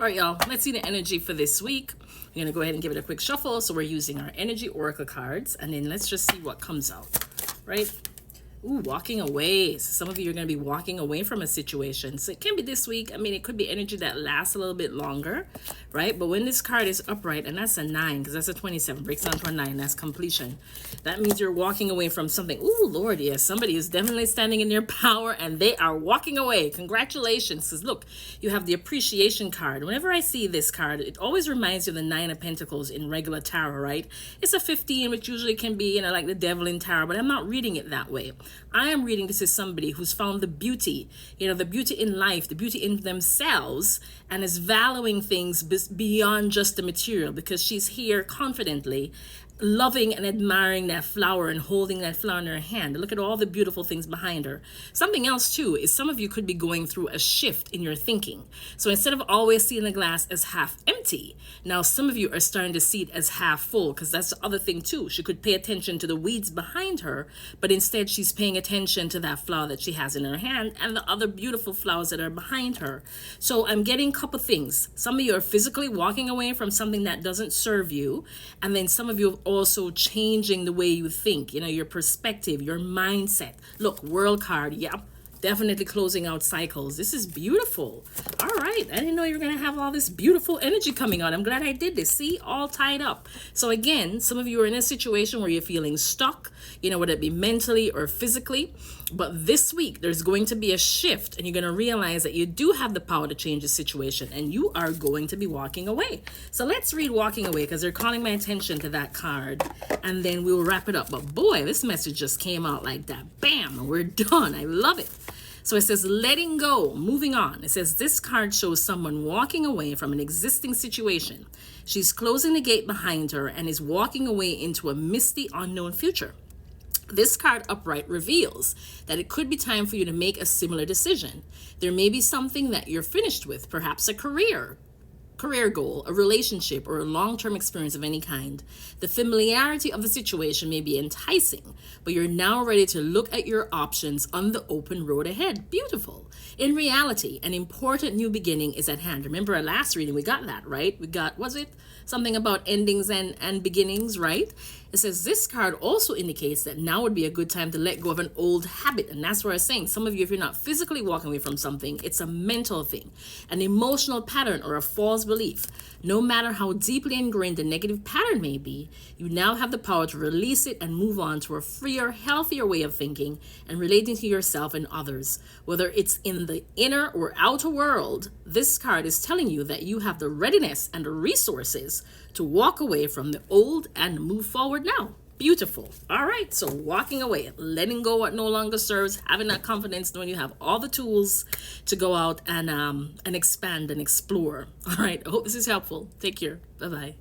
right, y'all, let's see the energy for this week. We're going to go ahead and give it a quick shuffle. So we're using our energy oracle cards, and then let's just see what comes out, right? Ooh, walking away. So some of you are going to be walking away from a situation. So it can be this week. I mean, it could be energy that lasts a little bit longer, right? But when this card is upright, and that's a 9, because that's a 27, breaks down to a 9, that's completion. That means you're walking away from something. Ooh, Lord, yes. Somebody is definitely standing in their power, and they are walking away. Congratulations. Because look, you have the appreciation card. Whenever I see this card, it always reminds you of the 9 of Pentacles in regular tarot, right? It's a 15, which usually can be, you know, like the devil in tarot, but I'm not reading it that way. I am reading this as somebody who's found the beauty, you know, the beauty in life, the beauty in themselves, and is valuing things beyond just the material, because she's here confidently loving and admiring that flower and holding that flower in her hand. Look at all the beautiful things behind her. Something else too is some of you could be going through a shift in your thinking. So instead of always seeing the glass as half empty, now some of you are starting to see it as half full, because that's the other thing too. She could pay attention to the weeds behind her, but instead she's paying attention to that flower that she has in her hand and the other beautiful flowers that are behind her. So I'm getting a couple things. Some of you are physically walking away from something that doesn't serve you, and then some of you also changing the way you think, you know, your perspective, your mindset. Look, world card. Yep. Definitely closing out cycles. This is beautiful. All right. I didn't know you were going to have all this beautiful energy coming out. I'm glad I did this. See, all tied up. So again, some of you are in a situation where you're feeling stuck, you know, whether it be mentally or physically. But this week, there's going to be a shift, and you're going to realize that you do have the power to change the situation, and you are going to be walking away. So let's read walking away, because they're calling my attention to that card, and then we'll wrap it up. But boy, this message just came out like that. Bam, and we're done. I love it. So it says letting go, moving on. It says this card shows someone walking away from an existing situation. She's closing the gate behind her and is walking away into a misty, unknown future. This card upright reveals that it could be time for you to make a similar decision. There may be something that you're finished with, perhaps a career goal, a relationship, or a long-term experience of any kind. The familiarity of the situation may be enticing, but you're now ready to look at your options on the open road ahead. Beautiful. In reality, an important new beginning is at hand. Remember our last reading, we got that, right? We got, was it something about endings and beginnings, right? It says this card also indicates that now would be a good time to let go of an old habit. And that's what I was saying. Some of you, if you're not physically walking away from something, it's a mental thing, an emotional pattern, or a false belief. No matter how deeply ingrained the negative pattern may be, you now have the power to release it and move on to a freer, healthier way of thinking and relating to yourself and others. Whether it's in the inner or outer world, this card is telling you that you have the readiness and the resources to walk away from the old and move forward now. Beautiful. All right, so walking away, letting go what no longer serves, having that confidence, knowing you have all the tools to go out and expand and explore. All right, I hope this is helpful. Take care. Bye-bye.